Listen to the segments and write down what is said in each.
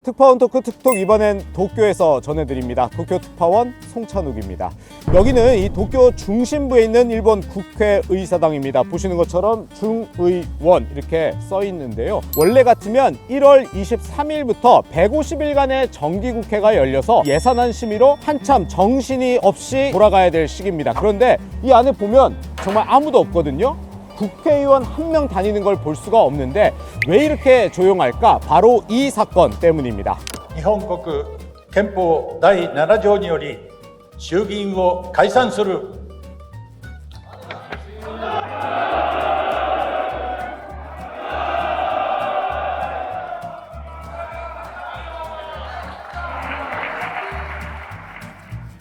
특파원 토크 특톡, 이번엔 도쿄에서 전해드립니다. 도쿄 특파원 송찬욱입니다. 여기는 이 도쿄 중심부에 있는 일본 국회의사당입니다. 보시는 것처럼 중의원 이렇게 써 있는데요. 원래 같으면 1월 23일부터 150일간의 정기국회가 열려서 예산안 심의로 한참 정신이 없이 돌아가야 될 시기입니다. 그런데 이 안에 보면 정말 아무도 없거든요. 국회의원 한 명 다니는 걸 볼 수가 없는데 왜 이렇게 조용할까? 바로 이 사건 때문입니다. 日本国憲法第7条により衆議院を解散する。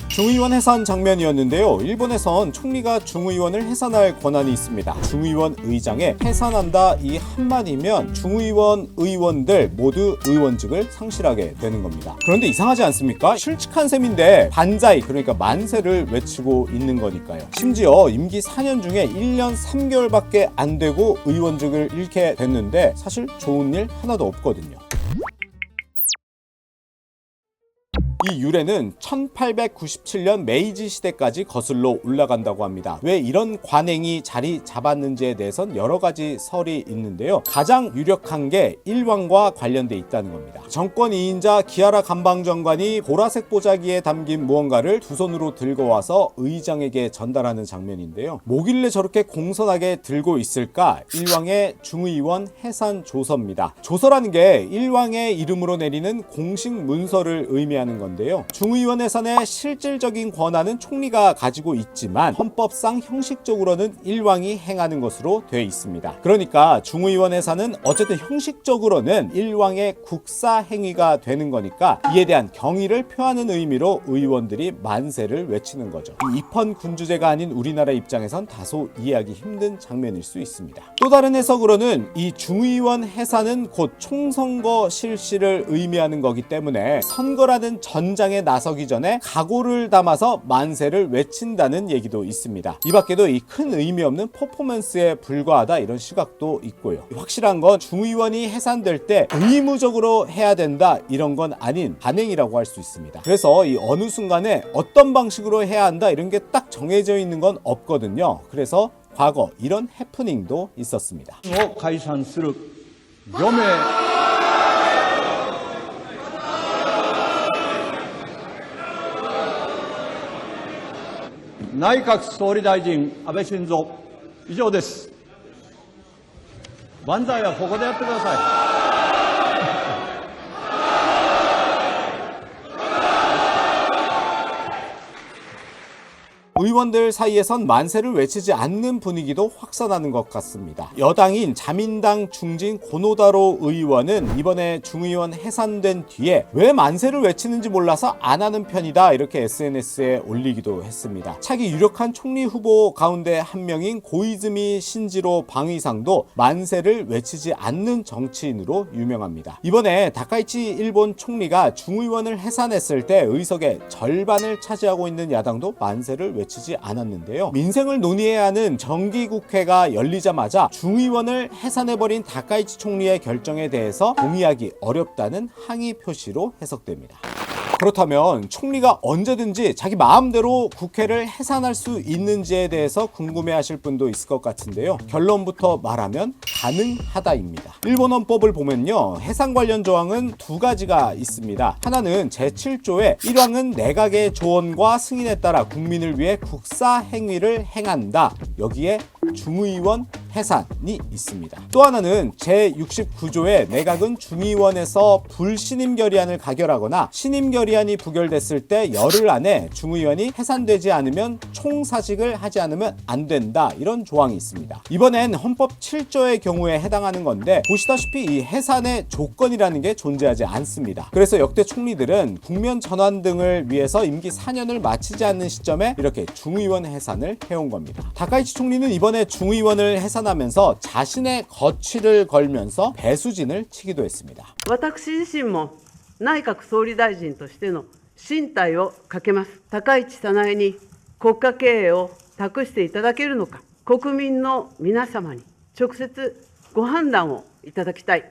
중의원 해산 장면이었는데요. 일본에선 총리가 중의원을 해산할 권한이 있습니다. 중의원 의장에 해산한다 이 한마디면 중의원 의원들 모두 의원직을 상실하게 되는 겁니다. 그런데 이상하지 않습니까? 실직한 셈인데 반자이, 그러니까 만세를 외치고 있는 거니까요. 심지어 임기 4년 중에 1년 3개월밖에 안 되고 의원직을 잃게 됐는데 사실 좋은 일 하나도 없거든요. 이 유래는 1897년 메이지 시대까지 거슬러 올라간다고 합니다. 왜 이런 관행이 자리 잡았는지에 대해선 여러 가지 설이 있는데요. 가장 유력한 게 일왕과 관련돼 있다는 겁니다. 정권 2인자 기하라 감방장관이 보라색 보자기에 담긴 무언가를 두 손으로 들고 와서 의장에게 전달하는 장면인데요. 뭐길래 저렇게 공손하게 들고 있을까? 일왕의 중의원 해산 조서입니다. 조서라는 게 일왕의 이름으로 내리는 공식 문서를 의미하는 건데요. 중의원 해산의 실질적인 권한은 총리가 가지고 있지만 헌법상 형식적으로는 일왕이 행하는 것으로 되어 있습니다. 그러니까 중의원 해산은 어쨌든 형식적으로는 일왕의 국사 행위가 되는 거니까 이에 대한 경의를 표하는 의미로 의원들이 만세를 외치는 거죠. 이 입헌 군주제가 아닌 우리나라 입장에선 다소 이해하기 힘든 장면일 수 있습니다. 또 다른 해석으로는 이 중의원 해산은 곧 총선거 실시를 의미하는 거기 때문에 선거라는 전장에 나서기 전에 각오를 담아서 만세를 외친다는 얘기도 있습니다. 이 밖에도 이 큰 의미 없는 퍼포먼스에 불과하다 이런 시각도 있고요. 확실한 건 중의원이 해산될 때 의무적으로 해야 된다 이런 건 아닌 반행이라고 할 수 있습니다. 그래서 이 어느 순간에 어떤 방식으로 해야 한다 이런 게 딱 정해져 있는 건 없거든요. 그래서 과거 이런 해프닝도 있었습니다. 解散する除名 内閣総理大臣安倍晋三以上です。万歳はここでやってください。 의원들 사이에선 만세를 외치지 않는 분위기도 확산하는 것 같습니다. 여당인 자민당 중진 고노다로 의원은 이번에 중의원 해산된 뒤에 왜 만세를 외치는지 몰라서 안 하는 편이다 이렇게 SNS에 올리기도 했습니다. 차기 유력한 총리 후보 가운데 한 명인 고이즈미 신지로 방위상도 만세를 외치지 않는 정치인으로 유명합니다. 이번에 다카이치 일본 총리가 중의원을 해산했을 때 의석의 절반을 차지하고 있는 야당도 만세를 외치지 않았는데요. 민생을 논의해야 하는 정기국회가 열리자마자 중의원을 해산해버린 다카이치 총리의 결정에 대해서 동의하기 어렵다는 항의 표시로 해석됩니다. 그렇다면 총리가 언제든지 자기 마음대로 국회를 해산할 수 있는지에 대해서 궁금해하실 분도 있을 것 같은데요. 결론부터 말하면 가능하다입니다. 일본 헌법을 보면요, 해산 관련 조항은 두 가지가 있습니다. 하나는 제7조에 일왕은 내각의 조언과 승인에 따라 국민을 위해 국사 행위를 행한다. 여기에 중의원 해산이 있습니다. 또 하나는 제69조에 내각은 중의원에서 불신임 결의안을 가결하거나 신임 결의안이 부결됐을 때 열흘 안에 중의원이 해산되지 않으면 총사직을 하지 않으면 안 된다 이런 조항이 있습니다. 이번엔 헌법 7조의 경우에 해당하는 건데 보시다시피 이 해산의 조건이라는 게 존재하지 않습니다. 그래서 역대 총리들은 국면 전환 등을 위해서 임기 4년을 마치지 않는 시점에 이렇게 중의원 해산을 해온 겁니다. 다카이치 총리는 이번에 중의원을 해산하면서 자신의 거취를 걸면서 배수진을 치기도 했습니다. 私自身も内閣総理大臣としての進退をかけます。高市早苗に国家経営を託していただけるのか、国民の皆様に直接ご判断をいただきたい。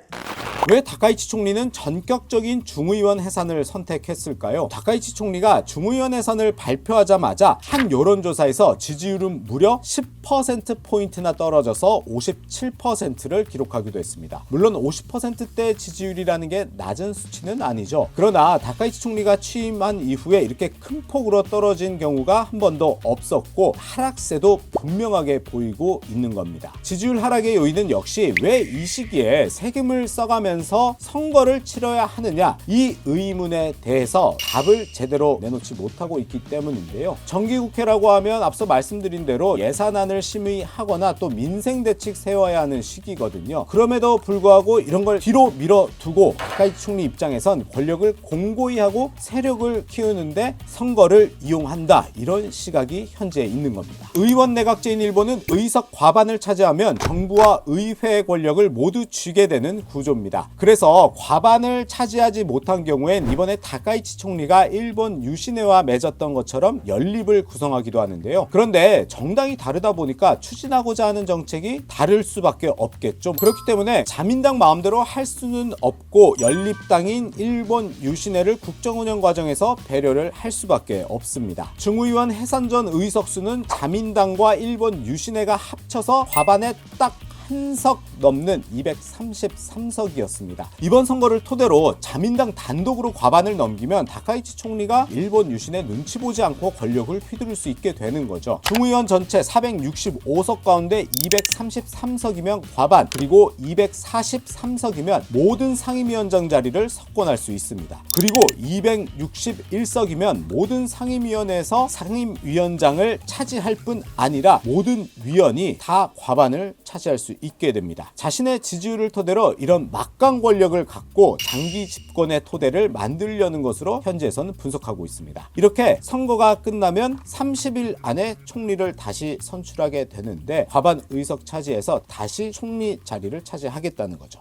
왜 다카이치 총리는 전격적인 중의원 해산을 선택했을까요? 다카이치 총리가 중의원 해산을 발표하자마자 한 여론조사에서 지지율은 무려 10%포인트나 떨어져서 57%를 기록하기도 했습니다. 물론 50%대 지지율이라는 게 낮은 수치는 아니죠. 그러나 다카이치 총리가 취임한 이후에 이렇게 큰 폭으로 떨어진 경우가 한 번도 없었고 하락세도 분명하게 보이고 있는 겁니다. 지지율 하락의 요인은 역시 왜 이 시기에 세금을 써가면서 선거를 치러야 하느냐, 이 의문에 대해서 답을 제대로 내놓지 못하고 있기 때문인데요. 정기국회라고 하면 앞서 말씀드린 대로 예산안을 심의하거나 또 민생대책 세워야 하는 시기거든요. 그럼에도 불구하고 이런 걸 뒤로 밀어두고 다카이치 총리 입장에선 권력을 공고히 하고 세력을 키우는데 선거를 이용한다, 이런 시각이 현재 있는 겁니다. 의원 내각제인 일본은 의석 과반을 차지하면 정부와 의회의 권력을 모두 쥐게 되는 구조입니다. 그래서 과반을 차지하지 못한 경우엔 이번에 다카이치 총리가 일본 유신회와 맺었던 것처럼 연립을 구성하기도 하는데요. 그런데 정당이 다르다 보니까 추진하고자 하는 정책이 다를 수밖에 없겠죠. 그렇기 때문에 자민당 마음대로 할 수는 없고 연립당인 일본 유신회를 국정운영 과정에서 배려를 할 수밖에 없습니다. 중의원 해산 전 의석수는 자민당과 일본 유신회가 합쳐서 과반에 딱 한 석 넘는 233석이었습니다. 이번 선거를 토대로 자민당 단독으로 과반을 넘기면 다카이치 총리가 일본 유신의 눈치 보지 않고 권력을 휘두를 수 있게 되는 거죠. 중의원 전체 465석 가운데 233석이면 과반, 그리고 243석이면 모든 상임위원장 자리를 석권할 수 있습니다. 그리고 261석이면 모든 상임위원회에서 상임위원장을 차지할 뿐 아니라 모든 위원이 다 과반을 차지할 수 있게 됩니다. 자신의 지지율을 토대로 이런 막강 권력을 갖고 장기 집권의 토대를 만들려는 것으로 현재에서는 분석하고 있습니다. 이렇게 선거가 끝나면 30일 안에 총리를 다시 선출하게 되는데 과반 의석 차지해서 다시 총리 자리를 차지하겠다는 거죠.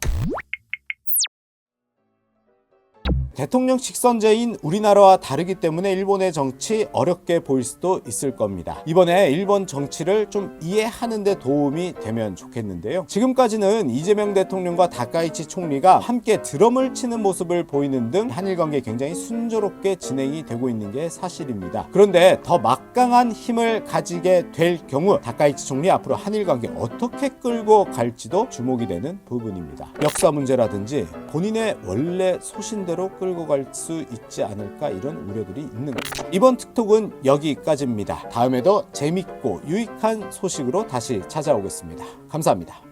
대통령 직선제인 우리나라와 다르기 때문에 일본의 정치 어렵게 보일 수도 있을 겁니다. 이번에 일본 정치를 좀 이해하는 데 도움이 되면 좋겠는데요. 지금까지는 이재명 대통령과 다카이치 총리가 함께 드럼을 치는 모습을 보이는 등 한일 관계 굉장히 순조롭게 진행이 되고 있는 게 사실입니다. 그런데 더 막강한 힘을 가지게 될 경우 다카이치 총리 앞으로 한일 관계 어떻게 끌고 갈지도 주목이 되는 부분입니다. 역사 문제라든지 본인의 원래 소신대로 끌고 갈 수 있지 않을까, 이런 우려들이 있는 거죠. 이번 틱톡은 여기까지입니다. 다음에도 재밌고 유익한 소식으로 다시 찾아오겠습니다. 감사합니다.